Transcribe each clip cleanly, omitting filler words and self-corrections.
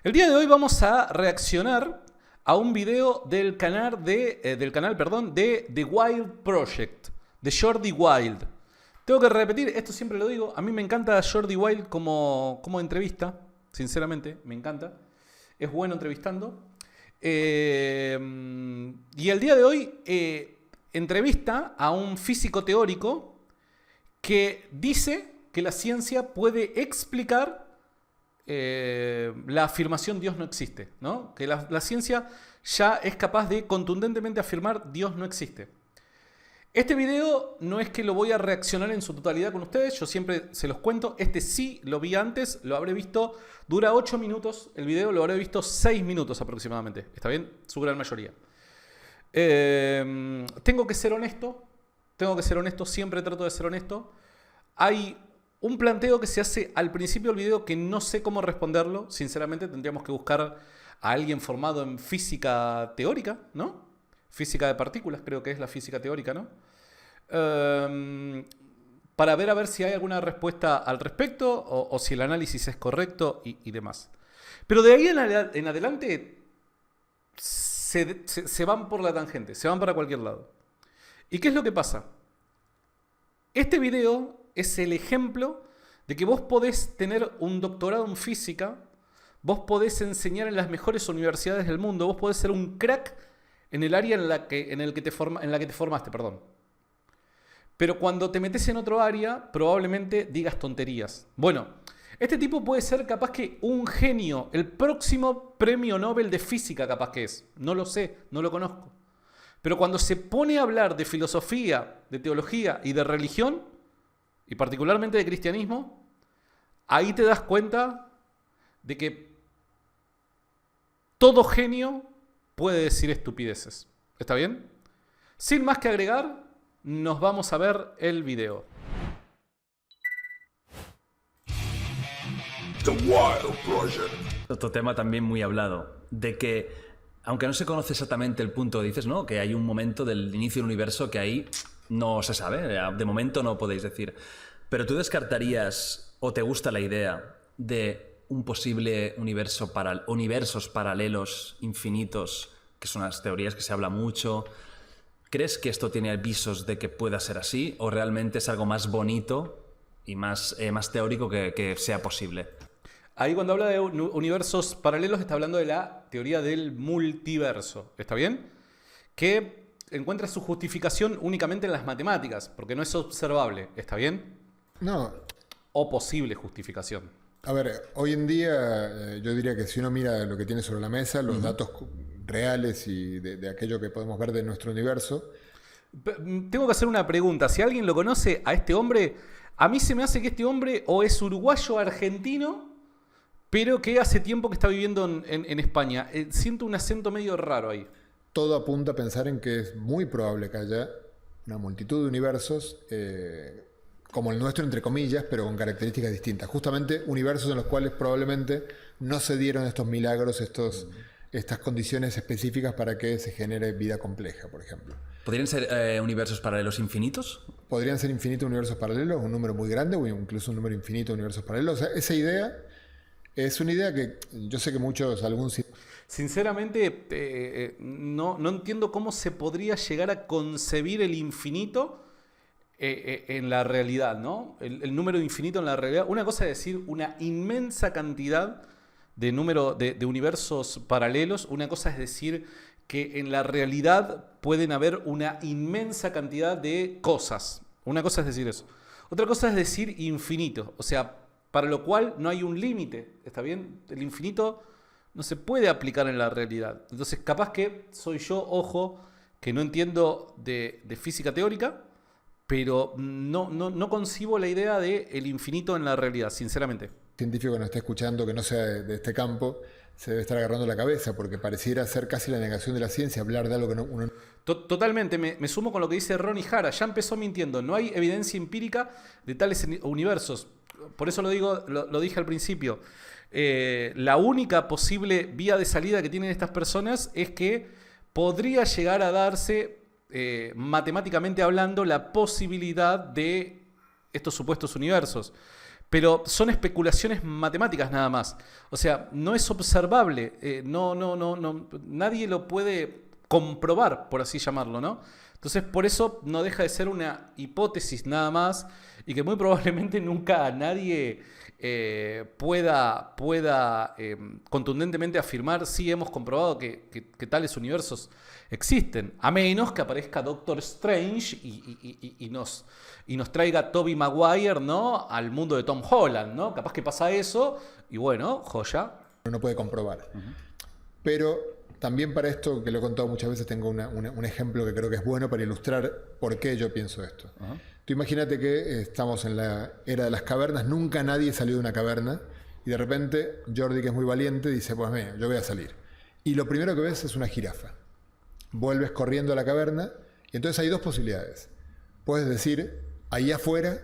El día de hoy vamos a reaccionar a un video del canal de The Wild Project, de Jordi Wild. Tengo que repetir, esto siempre lo digo, a mí me encanta Jordi Wild como entrevista, sinceramente, me encanta. Es bueno entrevistando. Y el día de hoy entrevista a un físico teórico que dice que la ciencia puede explicar la afirmación Dios no existe, ¿no? Que la ciencia ya es capaz de contundentemente afirmar Dios no existe. Este video no es que lo voy a reaccionar en su totalidad con ustedes, yo siempre se los cuento. Este sí lo vi antes, lo habré visto, dura 8 minutos el video, lo habré visto 6 minutos aproximadamente, ¿está bien? Su gran mayoría. Tengo que ser honesto, siempre trato de ser honesto. Hay un planteo que se hace al principio del video que no sé cómo responderlo, sinceramente tendríamos que buscar a alguien formado en física teórica, ¿no? Física de partículas, creo que es la física teórica, ¿no? Para ver a ver si hay alguna respuesta al respecto o si el análisis es correcto y demás. Pero de ahí en adelante se van por la tangente, se van para cualquier lado. ¿Y qué es lo que pasa? Este video es el ejemplo de que vos podés tener un doctorado en física, vos podés enseñar en las mejores universidades del mundo, vos podés ser un crack en el área en la que te formaste, perdón. Pero cuando te metes en otro área, probablemente digas tonterías. Bueno, este tipo puede ser capaz que un genio, el próximo premio Nobel de física capaz que es. No lo sé, no lo conozco. Pero cuando se pone a hablar de filosofía, de teología y de religión, y particularmente de cristianismo, ahí te das cuenta de que todo genio puede decir estupideces. ¿Está bien? Sin más que agregar, nos vamos a ver el video. The Wild Project. Otro tema también muy hablado, de que, aunque no se conoce exactamente el punto, dices, ¿no? Que hay un momento del inicio del universo que ahí no se sabe, de momento no podéis decir. Pero tú descartarías, o te gusta la idea, de un posible universos paralelos infinitos, que son unas teorías que se habla mucho. ¿Crees que esto tiene visos de que pueda ser así? ¿O realmente es algo más bonito y más teórico que sea posible? Ahí cuando habla de universos paralelos está hablando de la teoría del multiverso. ¿Está bien? Que encuentra su justificación únicamente en las matemáticas, porque no es observable. ¿Está bien? No. O posible justificación. A ver, hoy en día yo diría que si uno mira lo que tiene sobre la mesa, los datos reales y de aquello que podemos ver de nuestro universo. Tengo que hacer una pregunta. Si alguien lo conoce a este hombre, a mí se me hace que este hombre o es uruguayo argentino, pero que hace tiempo que está viviendo en España. Siento un acento medio raro ahí. Todo apunta a pensar en que es muy probable que haya una multitud de universos como el nuestro, entre comillas, pero con características distintas. Justamente universos en los cuales probablemente no se dieron estos milagros, estas condiciones específicas para que se genere vida compleja, por ejemplo. ¿Podrían ser universos paralelos infinitos? Podrían ser infinitos universos paralelos, un número muy grande, o incluso un número infinito de universos paralelos. O sea, esa idea es una idea que yo sé que muchos, Sinceramente, no entiendo cómo se podría llegar a concebir el infinito en la realidad, ¿no? El número infinito en la realidad. Una cosa es decir una inmensa cantidad de universos paralelos. Una cosa es decir que en la realidad pueden haber una inmensa cantidad de cosas. Una cosa es decir eso. Otra cosa es decir infinito. O sea, para lo cual no hay un límite. ¿Está bien? El infinito no se puede aplicar en la realidad. Entonces, capaz que soy yo, ojo, que no entiendo de física teórica, pero no concibo la idea de el infinito en la realidad, sinceramente. Científico que nos está escuchando, que no sea de este campo, se debe estar agarrando la cabeza, porque pareciera ser casi la negación de la ciencia, hablar de algo que uno... Totalmente, me sumo con lo que dice Ronnie Hara, ya empezó mintiendo, no hay evidencia empírica de tales universos. Por eso lo dije al principio. La única posible vía de salida que tienen estas personas es que podría llegar a darse, matemáticamente hablando, la posibilidad de estos supuestos universos. Pero son especulaciones matemáticas nada más. O sea, no es observable. Nadie lo puede comprobar, por así llamarlo, ¿no? Entonces, por eso no deja de ser una hipótesis nada más y que muy probablemente nunca nadie pueda contundentemente afirmar si hemos comprobado que tales universos existen, a menos que aparezca Doctor Strange y nos traiga Tobey Maguire, ¿no?, al mundo de Tom Holland, ¿no? Capaz que pasa eso y bueno, joya. No puede comprobar. Pero también para esto, que lo he contado muchas veces, tengo un ejemplo que creo que es bueno para ilustrar por qué yo pienso esto. Tú imagínate que estamos en la era de las cavernas, nunca nadie salió de una caverna y de repente Jordi, que es muy valiente, dice, pues mira, yo voy a salir. Y lo primero que ves es una jirafa. Vuelves corriendo a la caverna y entonces hay dos posibilidades. Puedes decir, ahí afuera,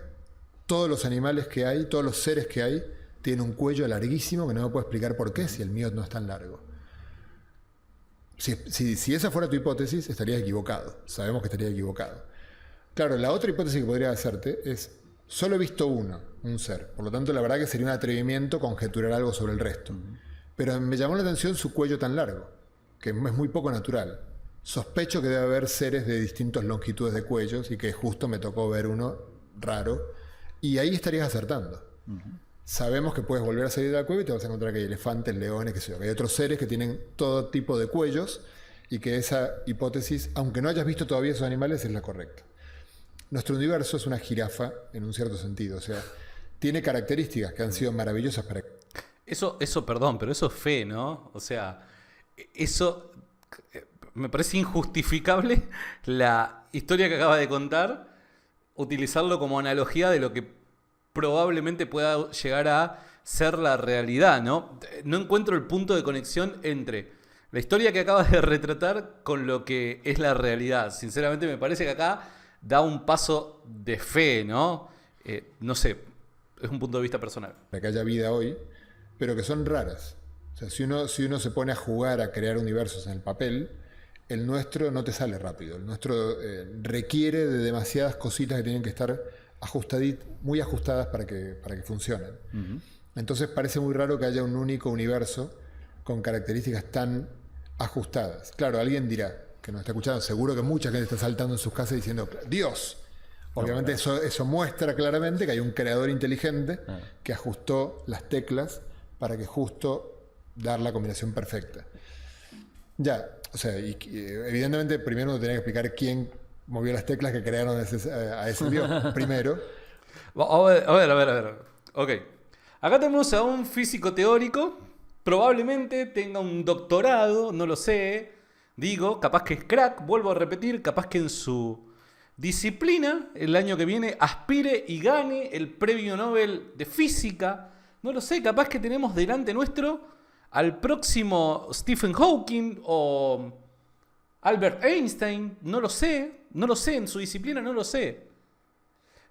todos los animales que hay, todos los seres que hay, tienen un cuello larguísimo que no me puedo explicar por qué si el mío no es tan largo. Si esa fuera tu hipótesis, estarías equivocado. Sabemos que estarías equivocado. Claro, la otra hipótesis que podría hacerte es, solo he visto un ser. Por lo tanto, la verdad que sería un atrevimiento conjeturar algo sobre el resto. Pero me llamó la atención su cuello tan largo, que es muy poco natural. Sospecho que debe haber seres de distintas longitudes de cuellos y que justo me tocó ver uno raro. Y ahí estarías acertando. Sabemos que puedes volver a salir de la cueva y te vas a encontrar que hay elefantes, leones, qué sé yo. Que hay otros seres que tienen todo tipo de cuellos y que esa hipótesis, aunque no hayas visto todavía esos animales, es la correcta. Nuestro universo es una jirafa en un cierto sentido. O sea, tiene características que han sido maravillosas para... Eso, perdón, pero eso es fe, ¿no? O sea, eso me parece injustificable la historia que acaba de contar, utilizarlo como analogía de lo que probablemente pueda llegar a ser la realidad, ¿no? No encuentro el punto de conexión entre la historia que acabas de retratar con lo que es la realidad. Sinceramente me parece que acá da un paso de fe, ¿no? No sé, es un punto de vista personal. Que haya vida hoy, pero que son raras. O sea, si uno se pone a jugar a crear universos en el papel, el nuestro no te sale rápido. El nuestro requiere de demasiadas cositas que tienen que estar muy ajustadas para que funcionen. Entonces parece muy raro que haya un único universo con características tan ajustadas. Claro, alguien dirá, que nos está escuchando, seguro que mucha gente está saltando en sus casas diciendo, ¡Dios! Obviamente eso muestra claramente que hay un creador inteligente que ajustó las teclas para que justo dar la combinación perfecta. Ya, o sea, evidentemente primero uno tenía que explicar quién movió las teclas que crearon a ese Dios primero. A ver. Ok. Acá tenemos a un físico teórico. Probablemente tenga un doctorado, no lo sé. Digo, capaz que es crack, vuelvo a repetir, capaz que en su disciplina el año que viene aspire y gane el premio Nobel de Física. No lo sé, capaz que tenemos delante nuestro al próximo Stephen Hawking o Albert Einstein, no lo sé, en su disciplina no lo sé.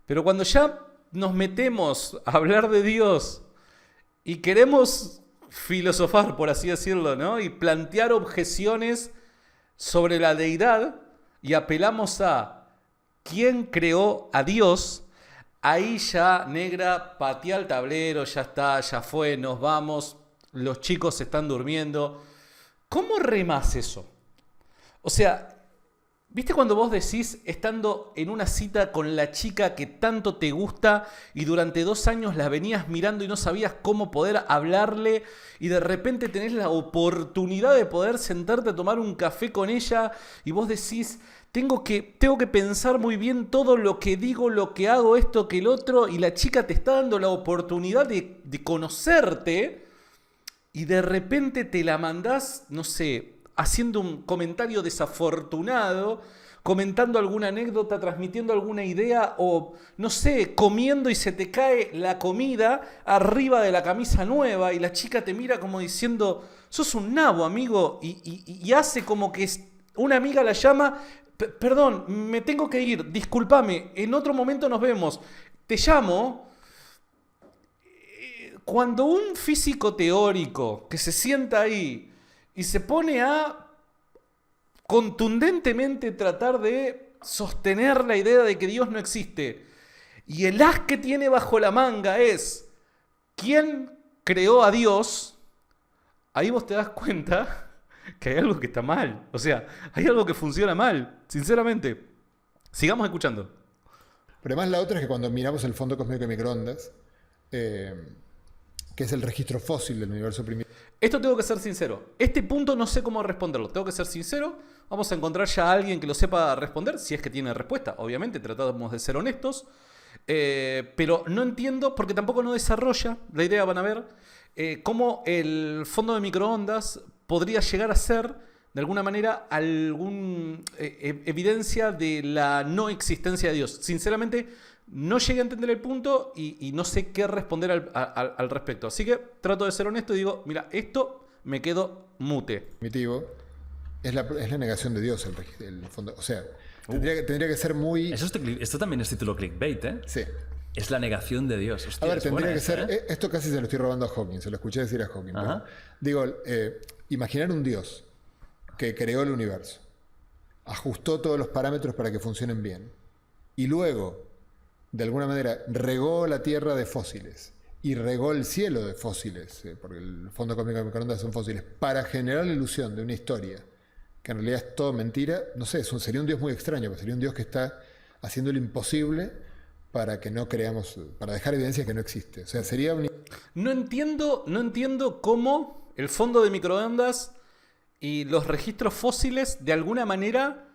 Pero cuando ya nos metemos a hablar de Dios y queremos filosofar, por así decirlo, ¿no?, y plantear objeciones sobre la deidad y apelamos a quién creó a Dios, ahí ya, negra, patea el tablero, ya está, ya fue, nos vamos, los chicos se están durmiendo. ¿Cómo remás eso? O sea, ¿viste cuando vos decís, estando en una cita con la chica que tanto te gusta y durante 2 años la venías mirando y no sabías cómo poder hablarle y de repente tenés la oportunidad de poder sentarte a tomar un café con ella y vos decís, tengo que pensar muy bien todo lo que digo, lo que hago, esto, que el otro, y la chica te está dando la oportunidad de conocerte y de repente te la mandás, no sé, haciendo un comentario desafortunado, comentando alguna anécdota, transmitiendo alguna idea o, no sé, comiendo y se te cae la comida arriba de la camisa nueva y la chica te mira como diciendo, sos un nabo, amigo, y hace como que una amiga la llama, perdón, me tengo que ir, discúlpame, en otro momento nos vemos, te llamo. Cuando un físico teórico que se sienta ahí y se pone a contundentemente tratar de sostener la idea de que Dios no existe y el as que tiene bajo la manga es ¿quién creó a Dios? Ahí vos te das cuenta que hay algo que está mal. O sea, hay algo que funciona mal, sinceramente. Sigamos escuchando. Pero además la otra es que cuando miramos el fondo cósmico de microondas, que es el registro fósil del universo primitivo. Esto tengo que ser sincero. Este punto no sé cómo responderlo. Tengo que ser sincero. Vamos a encontrar ya a alguien que lo sepa responder, si es que tiene respuesta. Obviamente, tratamos de ser honestos. Pero no entiendo, porque tampoco no desarrolla, la idea van a ver, cómo el fondo de microondas podría llegar a ser, de alguna manera, alguna evidencia de la no existencia de Dios. Sinceramente, no llegué a entender el punto y no sé qué responder al respecto. Así que trato de ser honesto y digo, mira, esto me quedo mute. Primitivo es la negación de Dios el fondo. O sea, tendría que ser muy... Esto también es título clickbait, ¿eh? Sí. Es la negación de Dios. Hostia, A ver, tendría que esa, ser... ¿eh? Esto casi se lo estoy robando a Hawking, se lo escuché decir a Hawking. Ajá. Digo, imaginar un Dios que creó el universo, ajustó todos los parámetros para que funcionen bien, y luego, de alguna manera, regó la Tierra de fósiles, y regó el cielo de fósiles, porque el fondo cósmico de microondas son fósiles, para generar la ilusión de una historia, que en realidad es todo mentira. No sé, sería un Dios muy extraño, porque sería un Dios que está haciendo lo imposible para que no creamos, para dejar evidencia que no existe. O sea, sería un... No entiendo cómo el fondo de microondas y los registros fósiles de alguna manera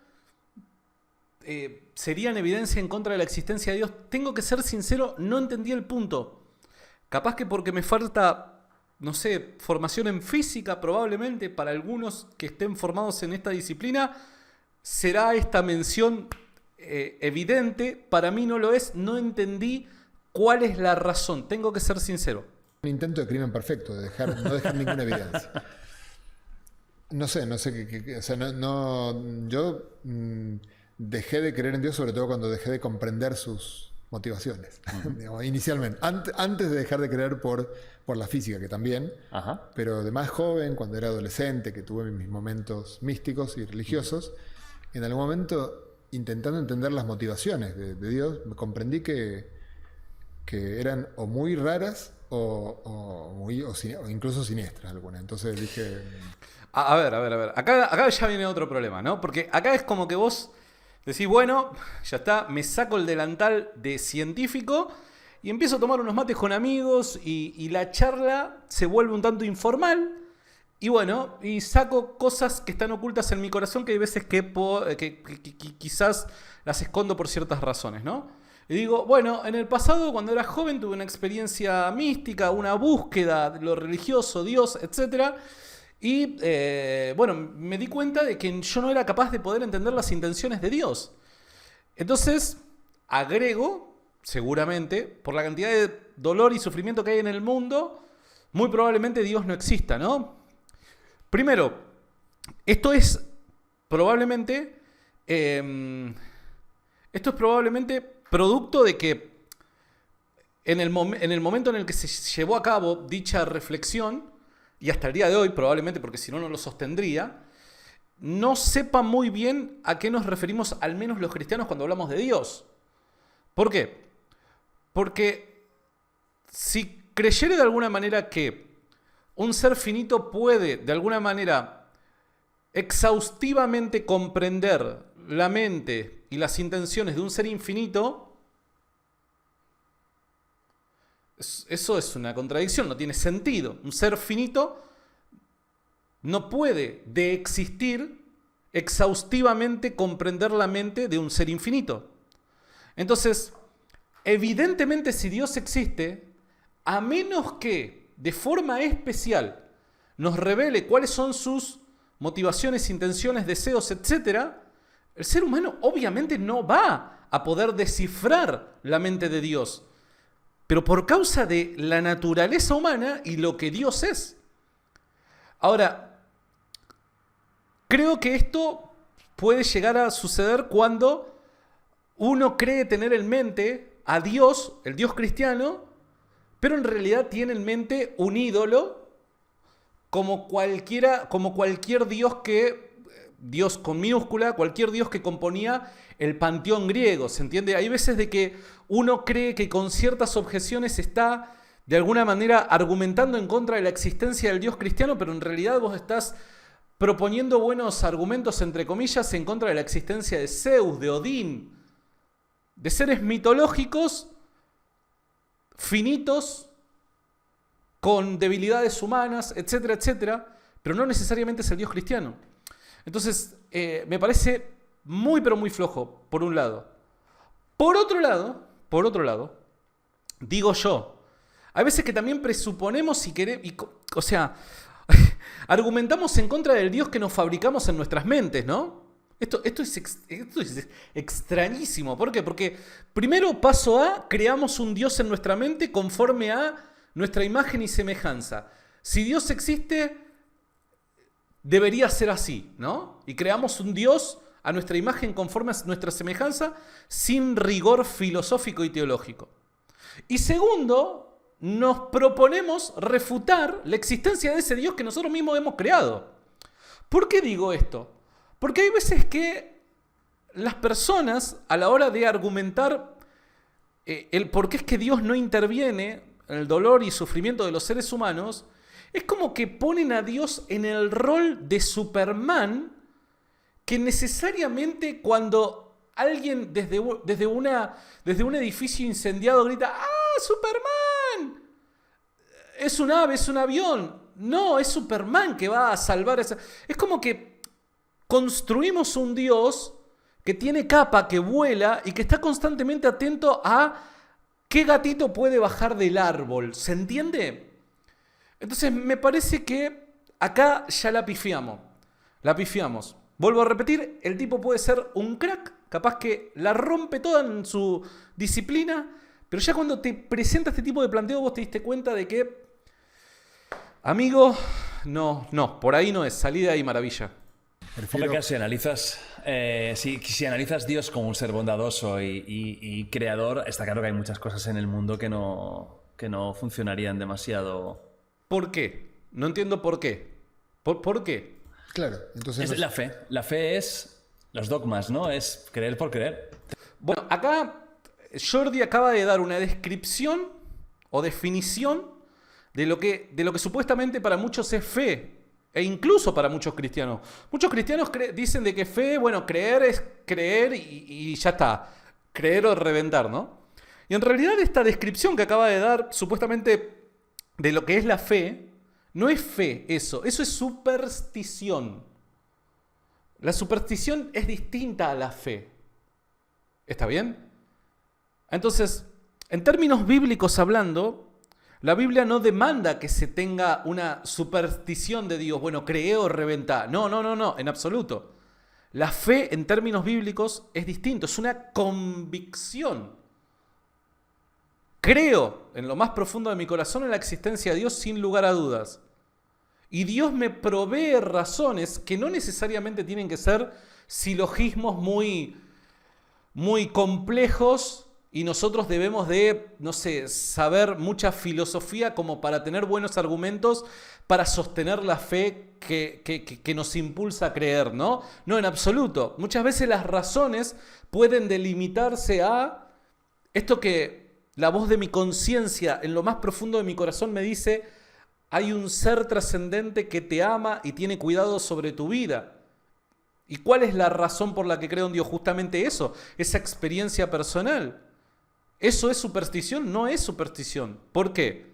serían evidencia en contra de la existencia de Dios. Tengo que ser sincero, no entendí el punto. Capaz que porque me falta, no sé, formación en física probablemente, para algunos que estén formados en esta disciplina, será esta mención evidente. Para mí no lo es, no entendí cuál es la razón, tengo que ser sincero. Un intento de crimen perfecto, de no dejar ninguna evidencia. No sé o sea, yo dejé de creer en Dios sobre todo cuando dejé de comprender sus motivaciones, digamos, inicialmente, antes de dejar de creer por la física, que también, Ajá. pero de más joven, cuando era adolescente, que tuve mis momentos místicos y religiosos, en algún momento, intentando entender las motivaciones de Dios, comprendí que eran o muy raras o incluso siniestras algunas. Entonces dije... A ver. Acá ya viene otro problema, ¿no? Porque acá es como que vos decís, bueno, ya está, me saco el delantal de científico y empiezo a tomar unos mates con amigos y la charla se vuelve un tanto informal. Y bueno, y saco cosas que están ocultas en mi corazón que hay veces que quizás las escondo por ciertas razones, ¿no? Y digo, bueno, en el pasado, cuando era joven, tuve una experiencia mística, una búsqueda de lo religioso, Dios, etc. Y bueno, me di cuenta de que yo no era capaz de poder entender las intenciones de Dios. Entonces, agrego, seguramente, por la cantidad de dolor y sufrimiento que hay en el mundo, muy probablemente Dios no exista, ¿no? Primero, esto es probablemente producto de que en el momento en el que se llevó a cabo dicha reflexión, y hasta el día de hoy probablemente, porque si no, no lo sostendría, no sepa muy bien a qué nos referimos al menos los cristianos cuando hablamos de Dios. ¿Por qué? Porque si creyere de alguna manera que un ser finito puede, de alguna manera, exhaustivamente comprender la mente y las intenciones de un ser infinito, eso es una contradicción, no tiene sentido. Un ser finito no puede, de existir, exhaustivamente comprender la mente de un ser infinito. Entonces, evidentemente, si Dios existe, a menos que de forma especial nos revele cuáles son sus motivaciones, intenciones, deseos, etc., el ser humano obviamente no va a poder descifrar la mente de Dios, pero por causa de la naturaleza humana y lo que Dios es. Ahora, creo que esto puede llegar a suceder cuando uno cree tener en mente a Dios, el Dios cristiano, pero en realidad tiene en mente un ídolo como cualquier Dios que Dios con minúscula, cualquier Dios que componía el panteón griego, ¿se entiende? Hay veces de que uno cree que con ciertas objeciones está de alguna manera argumentando en contra de la existencia del Dios cristiano, pero en realidad vos estás proponiendo buenos argumentos, entre comillas, en contra de la existencia de Zeus, de Odín, de seres mitológicos, finitos, con debilidades humanas, etcétera, etcétera, pero no necesariamente es el Dios cristiano. Entonces, me parece muy, pero muy flojo, por un lado. Por otro lado, digo yo, hay veces que también presuponemos y queremos, o sea, argumentamos en contra del Dios que nos fabricamos en nuestras mentes, ¿no? Esto es extrañísimo. ¿Por qué? Porque primero, paso A, creamos un Dios en nuestra mente conforme a nuestra imagen y semejanza. Si Dios existe, debería ser así, ¿no? Y creamos un Dios a nuestra imagen conforme a nuestra semejanza sin rigor filosófico y teológico. Y segundo, nos proponemos refutar la existencia de ese Dios que nosotros mismos hemos creado. ¿Por qué digo esto? Porque hay veces que las personas, a la hora de argumentar el por qué es que Dios no interviene en el dolor y sufrimiento de los seres humanos, es como que ponen a Dios en el rol de Superman, que necesariamente cuando alguien desde un edificio incendiado grita ¡ah, Superman! Es un ave, es un avión. No, es Superman que va a salvar esa... Es como que construimos un Dios que tiene capa, que vuela y que está constantemente atento a qué gatito puede bajar del árbol. ¿Se entiende? Entonces me parece que acá ya la pifiamos. La pifiamos. Vuelvo a repetir, el tipo puede ser un crack, capaz que la rompe toda en su disciplina, pero ya cuando te presenta este tipo de planteo vos te diste cuenta de que, amigo, no, por ahí no es, salí de ahí, maravilla. Hombre, claro, si analizas Dios como un ser bondadoso y creador, está claro que hay muchas cosas en el mundo que no funcionarían demasiado. ¿Por qué? No entiendo por qué. ¿Por qué? Claro, entonces... Es la fe. La fe es los dogmas, ¿no? Es creer por creer. Bueno, acá Jordi acaba de dar una descripción o definición de lo que supuestamente para muchos es fe. E incluso para muchos cristianos. Muchos cristianos dicen de que fe, bueno, creer es creer y ya está. Creer o reventar, ¿no? Y en realidad esta descripción que acaba de dar supuestamente de lo que es la fe, no es fe eso es superstición. La superstición es distinta a la fe. ¿Está bien? Entonces, en términos bíblicos hablando, la Biblia no demanda que se tenga una superstición de Dios. Bueno, cree o reventá. No, en absoluto. La fe en términos bíblicos es distinto, es una convicción. Creo en lo más profundo de mi corazón en la existencia de Dios sin lugar a dudas. Y Dios me provee razones que no necesariamente tienen que ser silogismos muy complejos y nosotros debemos de, no sé, saber mucha filosofía como para tener buenos argumentos para sostener la fe que nos impulsa a creer, ¿no? No, en absoluto. Muchas veces las razones pueden delimitarse a esto que la voz de mi conciencia en lo más profundo de mi corazón me dice: hay un ser trascendente que te ama y tiene cuidado sobre tu vida. ¿Y cuál es la razón por la que creo en Dios? Justamente eso, esa experiencia personal. ¿Eso es superstición? No es superstición. ¿Por qué?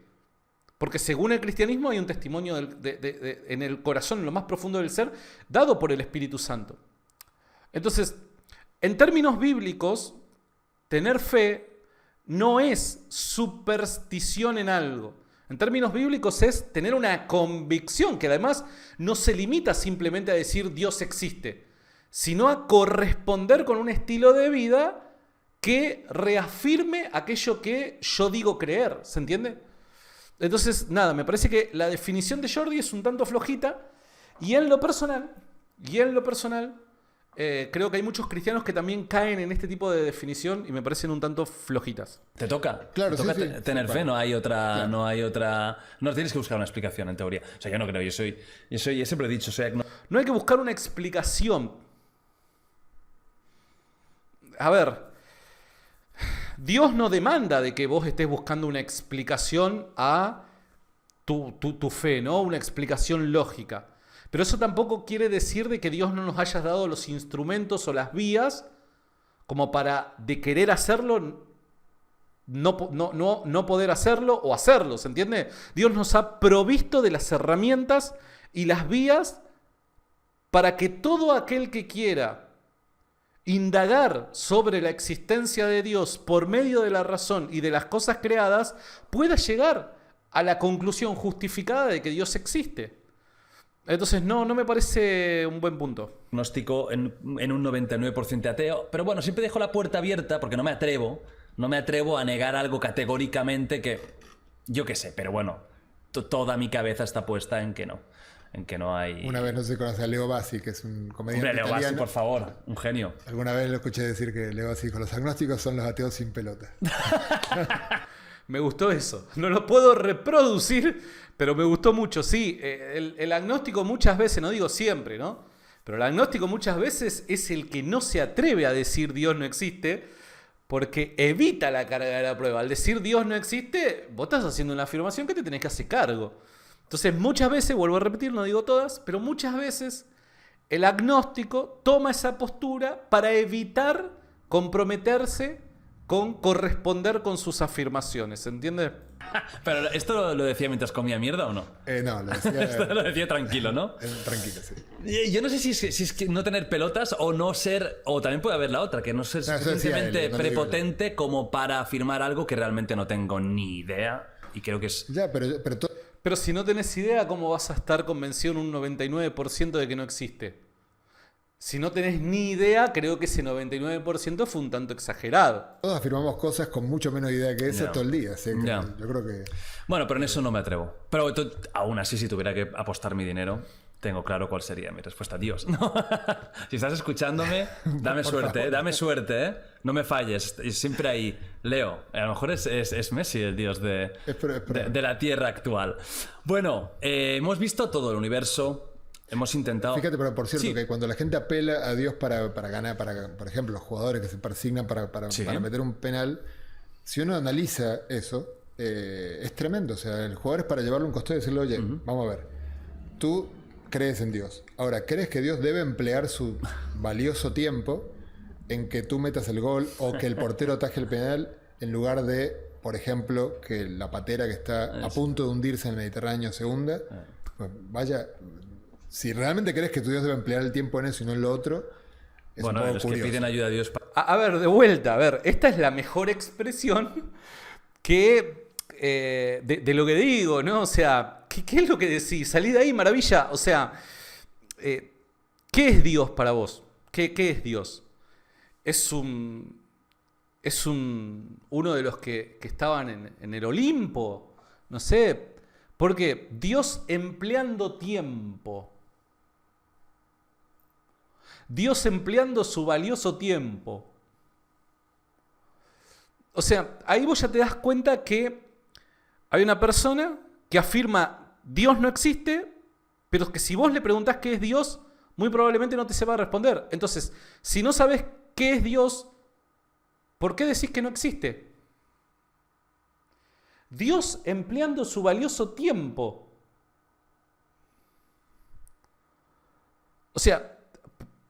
Porque según el cristianismo hay un testimonio en el corazón, en lo más profundo del ser, dado por el Espíritu Santo. Entonces, en términos bíblicos, tener fe no es superstición en algo. En términos bíblicos es tener una convicción que además no se limita simplemente a decir Dios existe, sino a corresponder con un estilo de vida que reafirme aquello que yo digo creer. ¿Se entiende? Entonces, nada, me parece que la definición de Jordi es un tanto flojita y en lo personal, creo que hay muchos cristianos que también caen en este tipo de definición y me parecen un tanto flojitas. Te toca. Claro, te toca sí, tener fe, claro. no hay otra, no tienes que buscar una explicación en teoría. O sea, yo no creo, yo siempre he dicho, soy no hay que buscar una explicación. A ver, Dios no demanda de que vos estés buscando una explicación a tu fe, ¿no? Una explicación lógica. Pero eso tampoco quiere decir de que Dios no nos haya dado los instrumentos o las vías como para, de querer hacerlo, no poder hacerlo o hacerlo, ¿se entiende? Dios nos ha provisto de las herramientas y las vías para que todo aquel que quiera indagar sobre la existencia de Dios por medio de la razón y de las cosas creadas pueda llegar a la conclusión justificada de que Dios existe. Entonces no me parece un buen punto. Agnóstico en un 99% ateo, pero bueno, siempre dejo la puerta abierta porque no me atrevo a negar algo categóricamente que, yo qué sé, pero bueno, toda mi cabeza está puesta en que no hay... Una vez no sé si conoce a Leo Bassi, que es un comediante Hombre, Leo Bassi, italiano. por favor, un genio. Alguna vez lo escuché decir que Leo Bassi dijo, los agnósticos son los ateos sin pelota. Me gustó eso. No lo puedo reproducir, pero me gustó mucho. Sí, el agnóstico muchas veces, no digo siempre, ¿no? Pero el agnóstico muchas veces es el que no se atreve a decir Dios no existe porque evita la carga de la prueba. Al decir Dios no existe, vos estás haciendo una afirmación que te tenés que hacer cargo. Entonces muchas veces, vuelvo a repetir, no digo todas, pero muchas veces el agnóstico toma esa postura para evitar comprometerse con corresponder con sus afirmaciones, ¿entiendes? Pero ¿esto lo decía mientras comía mierda o no? No, lo decía... Esto lo decía tranquilo, ¿no? Tranquilo, sí. Yo no sé si es que no tener pelotas o no ser... O también puede haber la otra, que no ser No, eso decía suficientemente él, no lo digo yo. prepotente como para afirmar algo que realmente no tengo ni idea. Y creo que es... Ya, pero Pero si no tenés idea, ¿cómo vas a estar convencido en un 99% de que no existe? Si no tenés ni idea, creo que ese 99% fue un tanto exagerado. todos afirmamos cosas con mucho menos idea que esa Ya. todo el día. Así que Ya. yo creo que... Bueno, pero en eso no me atrevo. Pero aún así, si tuviera que apostar mi dinero, tengo claro cuál sería mi respuesta. Dios. No. Si estás escuchándome, dame suerte, dame suerte, ¿eh? No me falles. Y siempre ahí, Leo. A lo mejor es Messi el dios de la Tierra actual. Bueno, hemos visto todo el universo. Hemos intentado... Fíjate, pero por cierto, Sí. que cuando la gente apela a Dios para ganar, por ejemplo, los jugadores que se persignan para Sí. meter un penal, si uno analiza eso, es tremendo. O sea, el jugador es para llevarlo a un costado y decirle, oye, vamos a ver, tú crees en Dios. Ahora, ¿crees que Dios debe emplear su valioso tiempo en que tú metas el gol o que el portero ataje el penal en lugar de, por ejemplo, que la patera que está a punto de hundirse en el Mediterráneo se hunda? Pues vaya... Si realmente crees que tu Dios debe emplear el tiempo en eso y no en lo otro, es Bueno, un poco los curioso. que piden ayuda a Dios... A ver, de vuelta, a ver, esta es la mejor expresión que de lo que digo, ¿no? O sea, ¿qué es lo que decís? Salí de ahí, maravilla. O sea, ¿qué es Dios para vos? ¿Qué es Dios? Es uno de los que estaban en el Olimpo, no sé, porque Dios empleando tiempo. Dios empleando su valioso tiempo. O sea, ahí vos ya te das cuenta que hay una persona que afirma Dios no existe, pero que si vos le preguntás qué es Dios, muy probablemente no te sepa responder. Entonces, si no sabes qué es Dios, ¿por qué decís que no existe? Dios empleando su valioso tiempo. O sea,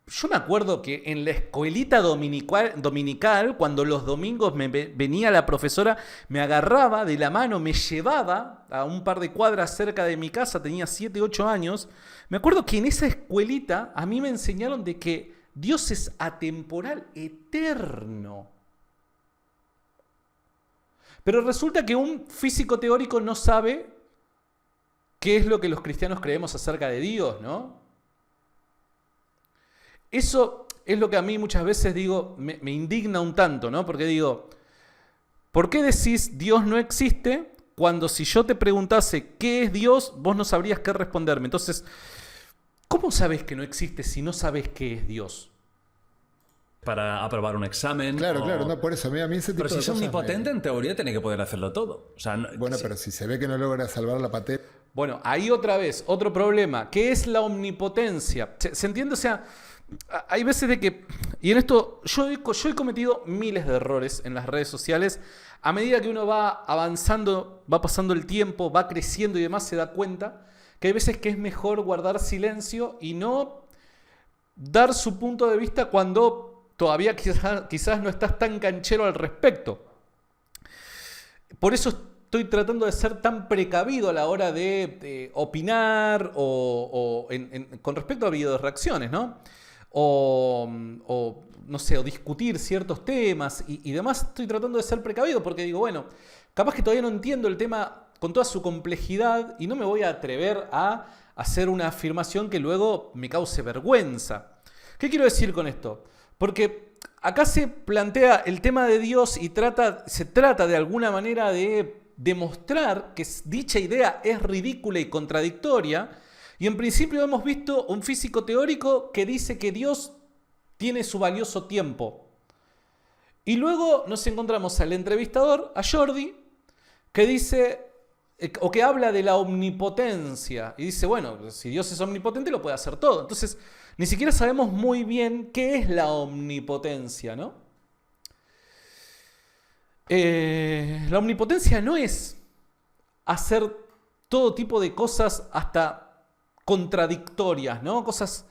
yo me acuerdo que en la escuelita dominical, cuando los domingos venía la profesora, me agarraba de la mano, me llevaba a un par de cuadras cerca de mi casa, tenía 7, 8 años. Me acuerdo que en esa escuelita a mí me enseñaron de que Dios es atemporal, eterno. Pero resulta que un físico teórico no sabe qué es lo que los cristianos creemos acerca de Dios, ¿no? Eso es lo que a mí muchas veces digo, me indigna un tanto, ¿no? Porque digo, ¿por qué decís Dios no existe cuando si yo te preguntase qué es Dios, vos no sabrías qué responderme? Entonces, ¿cómo sabés que no existe si no sabés qué es Dios? Para aprobar un examen. Claro, no, por eso. A mí ese tipo Pero si de es cosas omnipotente, en teoría tiene que poder hacerlo todo. O sea, Bueno, pero si se ve que no logra salvar la patera... Bueno, ahí otra vez, otro problema. ¿Qué es la omnipotencia? ¿Se entiende? O sea, hay veces de que... Y en esto yo he cometido miles de errores en las redes sociales. A medida que uno va avanzando, va pasando el tiempo, va creciendo y demás, se da cuenta que hay veces que es mejor guardar silencio y no dar su punto de vista cuando todavía quizás no estás tan canchero al respecto. Por eso estoy tratando de ser tan precavido a la hora de opinar con respecto a videoreacciones, ¿no? O no sé, o discutir ciertos temas y demás. Estoy tratando de ser precavido porque digo, bueno, capaz que todavía no entiendo el tema con toda su complejidad y no me voy a atrever a hacer una afirmación que luego me cause vergüenza. ¿Qué quiero decir con esto? Porque acá se plantea el tema de Dios y se trata de alguna manera de demostrar que dicha idea es ridícula y contradictoria. Y en principio hemos visto un físico teórico que dice que Dios tiene su valioso tiempo. Y luego nos encontramos al entrevistador, a Jordi, que dice, o que habla de la omnipotencia. Y dice, bueno, si Dios es omnipotente lo puede hacer todo. Entonces, ni siquiera sabemos muy bien qué es la omnipotencia, ¿no? La omnipotencia no es hacer todo tipo de cosas hasta contradictorias, ¿no? Cosas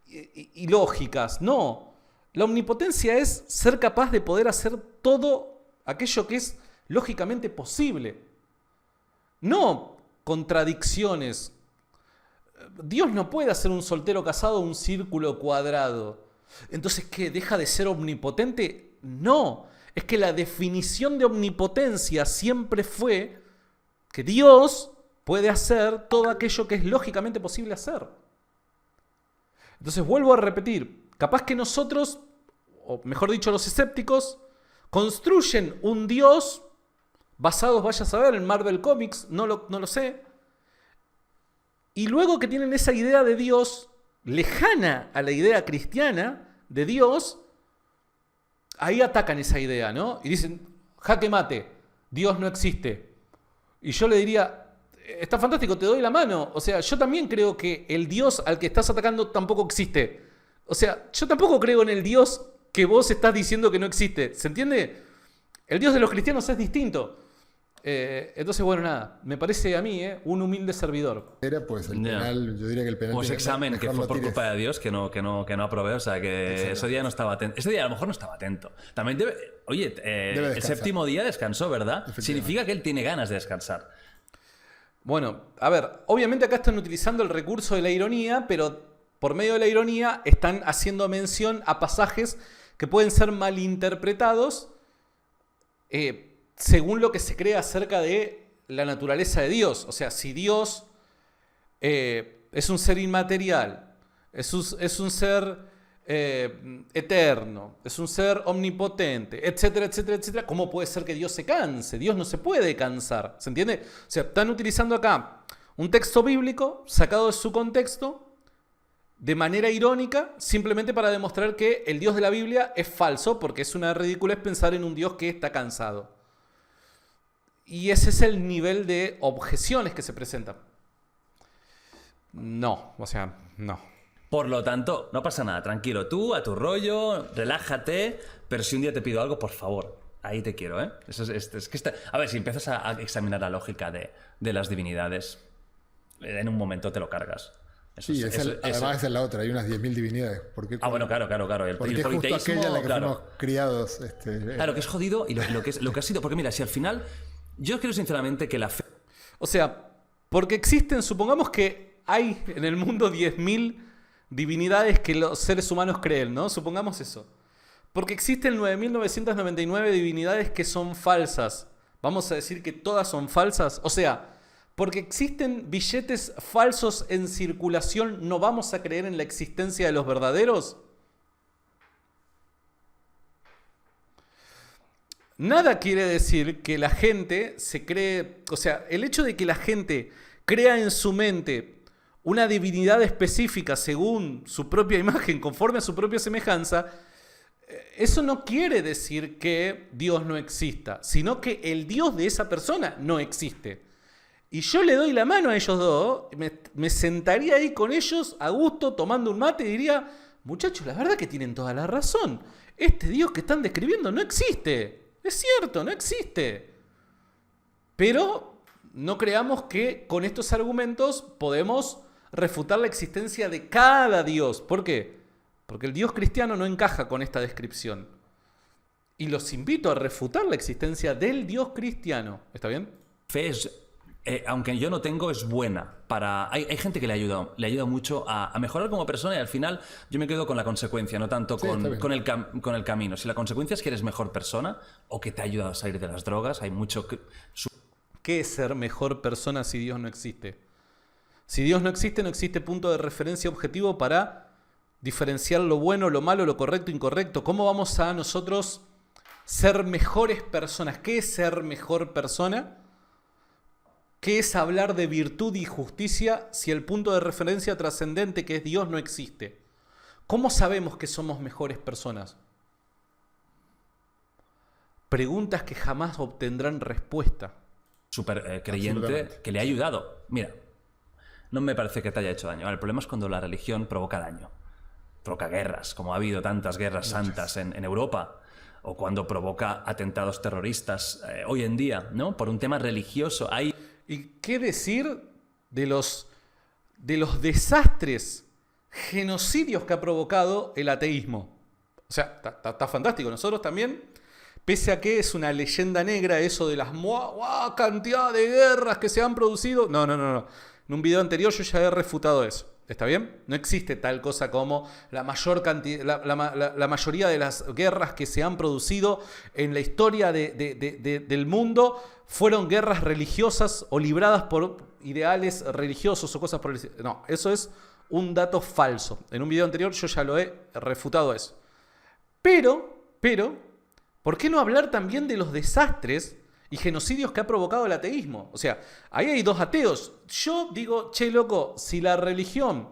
ilógicas. No. La omnipotencia es ser capaz de poder hacer todo aquello que es lógicamente posible. No contradicciones. Dios no puede hacer un soltero casado un círculo cuadrado. Entonces, ¿qué? ¿Deja de ser omnipotente? No. Es que la definición de omnipotencia siempre fue que Dios puede hacer todo aquello que es lógicamente posible hacer. Entonces, vuelvo a repetir, capaz que nosotros, o mejor dicho los escépticos, construyen un Dios basados, vaya a saber, en Marvel Comics, no lo sé, y luego que tienen esa idea de Dios lejana a la idea cristiana de Dios, ahí atacan esa idea, ¿no? Y dicen, jaque mate, Dios no existe. Y yo le diría, está fantástico, te doy la mano. O sea, yo también creo que el Dios al que estás atacando tampoco existe. O sea, yo tampoco creo en el Dios que vos estás diciendo que no existe. ¿Se entiende? El Dios de los cristianos es distinto. Entonces, bueno, nada, me parece a mí un humilde servidor. Era pues el penal, yo diría que el penal. Pues examen que fue por culpa de Dios que no aprobé, o sea que exacto. Ese día no estaba atento. Ese día a lo mejor no estaba atento. También debe el séptimo día descansó, ¿verdad? Significa que él tiene ganas de descansar. Bueno, a ver, obviamente acá están utilizando el recurso de la ironía, pero por medio de la ironía están haciendo mención a pasajes que pueden ser malinterpretados según lo que se cree acerca de la naturaleza de Dios. O sea, si Dios es un ser inmaterial, es un ser eterno, es un ser omnipotente, etcétera, etcétera, etcétera, ¿cómo puede ser que Dios se canse? Dios no se puede cansar, ¿se entiende? O sea, están utilizando acá un texto bíblico sacado de su contexto de manera irónica, simplemente para demostrar que el Dios de la Biblia es falso, porque es una ridiculez pensar en un Dios que está cansado. Y ese es el nivel de objeciones que se presentan. No, o sea, no. Por lo tanto, no pasa nada, tranquilo. Tú, a tu rollo, relájate, pero si un día te pido algo, por favor, ahí te quiero, ¿eh? A ver, si empiezas a examinar la lógica de las divinidades, en un momento te lo cargas. Además esa es la otra, hay unas 10.000 divinidades. Bueno, claro. Porque es justo aquella en la que fuimos criados. Claro, que es jodido y lo que ha sido... Porque mira, si al final... Yo creo sinceramente que la fe... O sea, porque existen, supongamos que hay en el mundo 10.000 divinidades que los seres humanos creen, ¿no? Supongamos eso. Porque existen 9.999 divinidades que son falsas. ¿Vamos a decir que todas son falsas? O sea, porque existen billetes falsos en circulación, ¿no vamos a creer en la existencia de los verdaderos? Nada quiere decir que la gente se cree... O sea, el hecho de que la gente crea en su mente una divinidad específica según su propia imagen, conforme a su propia semejanza, eso no quiere decir que Dios no exista, sino que el Dios de esa persona no existe. Y yo le doy la mano a ellos dos, me sentaría ahí con ellos a gusto, tomando un mate y diría, muchachos, la verdad que tienen toda la razón. Este Dios que están describiendo no existe. Es cierto, no existe. Pero no creamos que con estos argumentos podemos refutar la existencia de cada Dios. ¿Por qué? Porque el Dios cristiano no encaja con esta descripción. Y los invito a refutar la existencia del Dios cristiano. ¿Está bien? Fe es, aunque yo no tengo, es buena. Hay gente que le ayuda mucho a mejorar como persona y al final yo me quedo con la consecuencia, no tanto Sí, con el camino. Si la consecuencia es que eres mejor persona o que te ha ayudado a salir de las drogas, hay mucho que... ¿Qué es ser mejor persona si Dios no existe? Si Dios no existe punto de referencia objetivo para diferenciar lo bueno, lo malo, lo correcto, incorrecto. ¿Cómo vamos a nosotros ser mejores personas? ¿Qué es ser mejor persona? ¿Qué es hablar de virtud y justicia si el punto de referencia trascendente que es Dios no existe? ¿Cómo sabemos que somos mejores personas? Preguntas que jamás obtendrán respuesta. Súper creyente que le ha ayudado. Mira, no me parece que te haya hecho daño. El problema es cuando la religión provoca daño. Provoca guerras, como ha habido tantas guerras santas en Europa. O cuando provoca atentados terroristas hoy en día, ¿no? Por un tema religioso. ¿Y qué decir de los desastres, genocidios que ha provocado el ateísmo? O sea, está fantástico. Nosotros también, pese a que es una leyenda negra eso de las cantidad de guerras que se han producido. No. En un video anterior yo ya he refutado eso. ¿Está bien? No existe tal cosa como la mayoría de las guerras que se han producido en la historia del mundo fueron guerras religiosas o libradas por ideales religiosos o cosas por el estilo. No, eso es un dato falso. En un video anterior yo ya lo he refutado eso. Pero, ¿por qué no hablar también de los desastres y genocidios que ha provocado el ateísmo? O sea, ahí hay dos ateos. Yo digo, che, loco, si la religión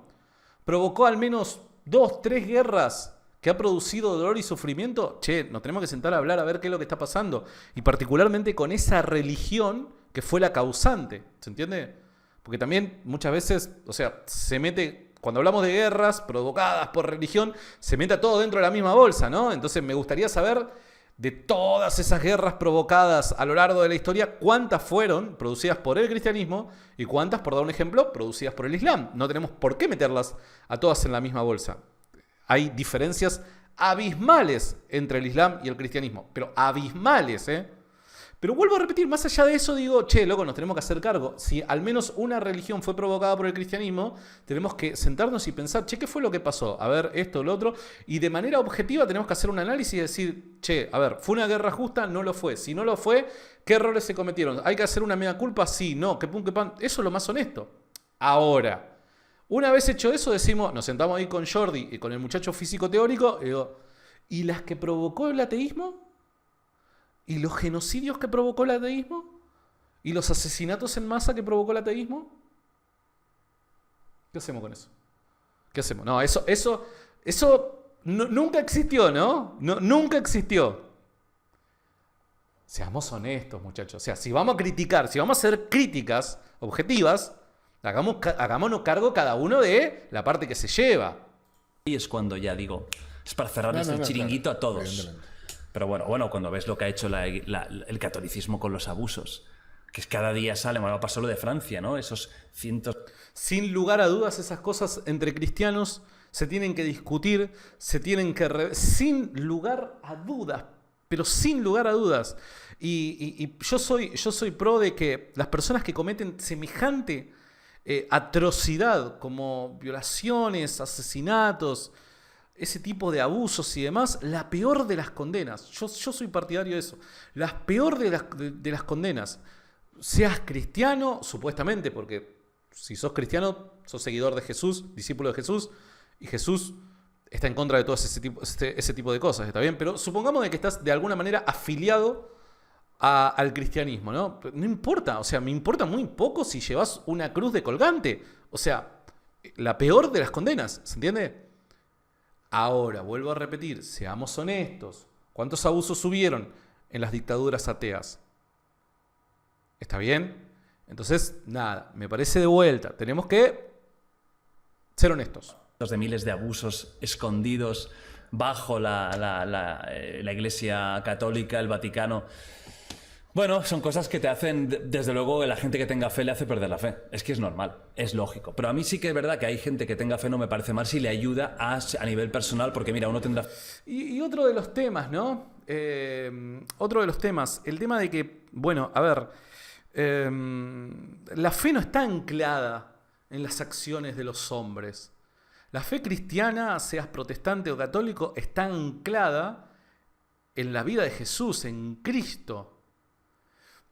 provocó al menos 2, 3 guerras que ha producido dolor y sufrimiento, che, nos tenemos que sentar a hablar a ver qué es lo que está pasando. Y particularmente con esa religión que fue la causante. ¿Se entiende? Porque también muchas veces, o sea, se mete... Cuando hablamos de guerras provocadas por religión, se mete todo dentro de la misma bolsa, ¿no? Entonces me gustaría saber de todas esas guerras provocadas a lo largo de la historia, cuántas fueron producidas por el cristianismo y cuántas, por dar un ejemplo, producidas por el islam. No tenemos por qué meterlas a todas en la misma bolsa. Hay diferencias abismales entre el islam y el cristianismo, pero abismales, ¿eh? Pero vuelvo a repetir, más allá de eso digo, che, loco, nos tenemos que hacer cargo. Si al menos una religión fue provocada por el cristianismo, tenemos que sentarnos y pensar, che, ¿qué fue lo que pasó? A ver, esto, lo otro. Y de manera objetiva tenemos que hacer un análisis y decir, che, a ver, ¿fue una guerra justa? No lo fue. Si no lo fue, ¿qué errores se cometieron? ¿Hay que hacer una mea culpa? Sí, no, que pum, que pan. Eso es lo más honesto. Ahora, una vez hecho eso, decimos, nos sentamos ahí con Jordi y con el muchacho físico teórico, y digo, ¿y las que provocó el ateísmo? ¿Y los genocidios que provocó el ateísmo? ¿Y los asesinatos en masa que provocó el ateísmo? ¿Qué hacemos con eso? ¿Qué hacemos? No, eso nunca existió, ¿no? Nunca existió. Seamos honestos, muchachos. O sea, si vamos a criticar, si vamos a hacer críticas objetivas, hagámonos cargo cada uno de la parte que se lleva. Y es cuando ya digo, es para cerrarles el chiringuito a todos. Pero bueno, cuando ves lo que ha hecho el catolicismo con los abusos, que es cada día sale, bueno, pasó lo de Francia, ¿no? Esos cientos... Sin lugar a dudas, esas cosas entre cristianos se tienen que discutir, se tienen que... sin lugar a dudas, pero sin lugar a dudas. Y yo soy pro de que las personas que cometen semejante atrocidad, como violaciones, asesinatos, ese tipo de abusos y demás, la peor de las condenas. Yo soy partidario de eso. La peor de las condenas. Seas cristiano, supuestamente, porque si sos cristiano, sos seguidor de Jesús, discípulo de Jesús, y Jesús está en contra de todo ese tipo de cosas, ¿está bien? Pero supongamos de que estás de alguna manera afiliado al cristianismo, ¿no? No importa, o sea, me importa muy poco si llevas una cruz de colgante. O sea, la peor de las condenas, ¿se entiende? Ahora, vuelvo a repetir, seamos honestos. ¿Cuántos abusos hubieron en las dictaduras ateas? ¿Está bien? Entonces, nada, me parece de vuelta. Tenemos que ser honestos. De miles de abusos escondidos bajo la Iglesia Católica, el Vaticano. Bueno, son cosas que te hacen, desde luego, la gente que tenga fe le hace perder la fe. Es que es normal, es lógico. Pero a mí sí que es verdad que hay gente que tenga fe, no me parece mal si le ayuda a nivel personal, porque mira, uno tendrá... Y otro de los temas, ¿no? Otro de los temas, el tema de que, bueno, a ver, la fe no está anclada en las acciones de los hombres. La fe cristiana, seas protestante o católico, está anclada en la vida de Jesús, en Cristo.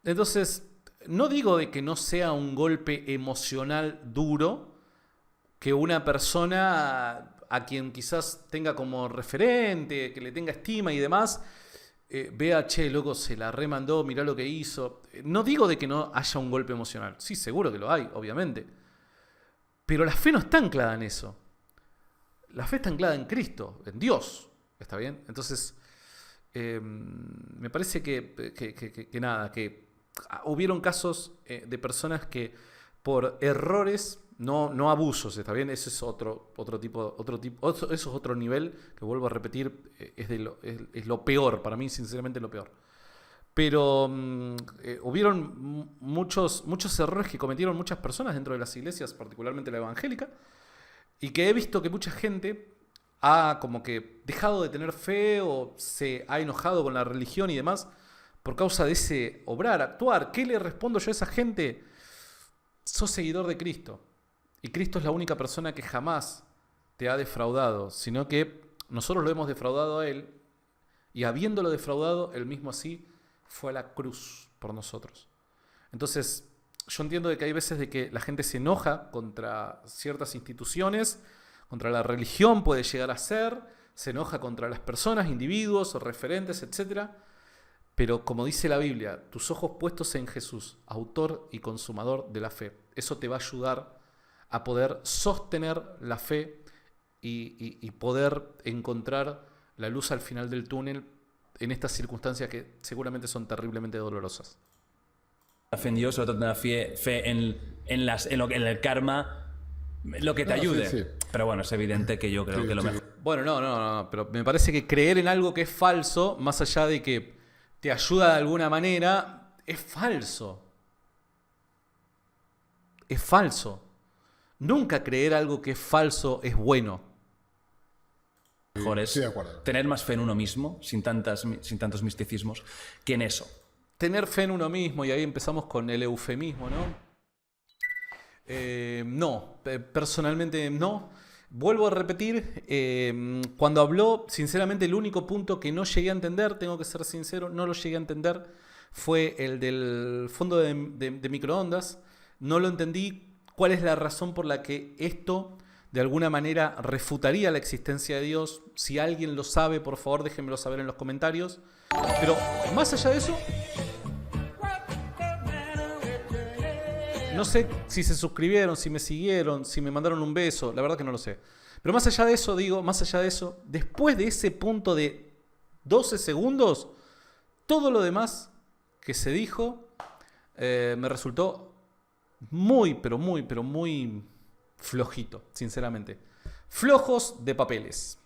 Entonces, no digo de que no sea un golpe emocional duro que una persona a quien quizás tenga como referente, que le tenga estima y demás, vea, che, loco, se la remandó, mirá lo que hizo. No digo de que no haya un golpe emocional. Sí, seguro que lo hay, obviamente. Pero la fe no está anclada en eso. La fe está anclada en Cristo, en Dios. ¿Está bien? Entonces, me parece que nada, que hubieron casos de personas que por errores, no abusos, ¿está bien? Ese es otro tipo, eso es otro nivel que, vuelvo a repetir, es lo peor, para mí, sinceramente, lo peor. Pero hubieron muchos errores que cometieron muchas personas dentro de las iglesias, particularmente la evangélica, y que he visto que mucha gente ha como que dejado de tener fe o se ha enojado con la religión y demás por causa de ese obrar, actuar. ¿Qué le respondo yo a esa gente? Sos seguidor de Cristo. Y Cristo es la única persona que jamás te ha defraudado, sino que nosotros lo hemos defraudado a Él, y habiéndolo defraudado, Él mismo así fue a la cruz por nosotros. Entonces, yo entiendo de que hay veces de que la gente se enoja contra ciertas instituciones, contra la religión puede llegar a ser, se enoja contra las personas, individuos o referentes, etc. Pero como dice la Biblia, tus ojos puestos en Jesús, autor y consumador de la fe. Eso te va a ayudar a poder sostener la fe y poder encontrar la luz al final del túnel en estas circunstancias que seguramente son terriblemente dolorosas. La fe en Dios, sobre todo tener fe en el karma, lo que te ayude. Sí. Pero bueno, es evidente que yo creo que lo mejor... Bueno, no, pero me parece que creer en algo que es falso, más allá de que te ayuda de alguna manera, es falso. Es falso. Nunca creer algo que es falso es bueno. Mejor es Estoy de acuerdo. tener más fe en uno mismo, sin tantos misticismos, que en eso. Tener fe en uno mismo, y ahí empezamos con el eufemismo, ¿no? Personalmente no. Vuelvo a repetir, cuando habló, sinceramente, el único punto que no llegué a entender, tengo que ser sincero, no lo llegué a entender, fue el del fondo de microondas. No lo entendí. ¿Cuál es la razón por la que esto de alguna manera refutaría la existencia de Dios? Si alguien lo sabe, por favor, déjenmelo saber en los comentarios. Pero más allá de eso, no sé si se suscribieron, si me siguieron, si me mandaron un beso, la verdad que no lo sé. Pero más allá de eso, después de ese punto de 12 segundos, todo lo demás que se dijo me resultó muy flojito, sinceramente. Flojos de papeles.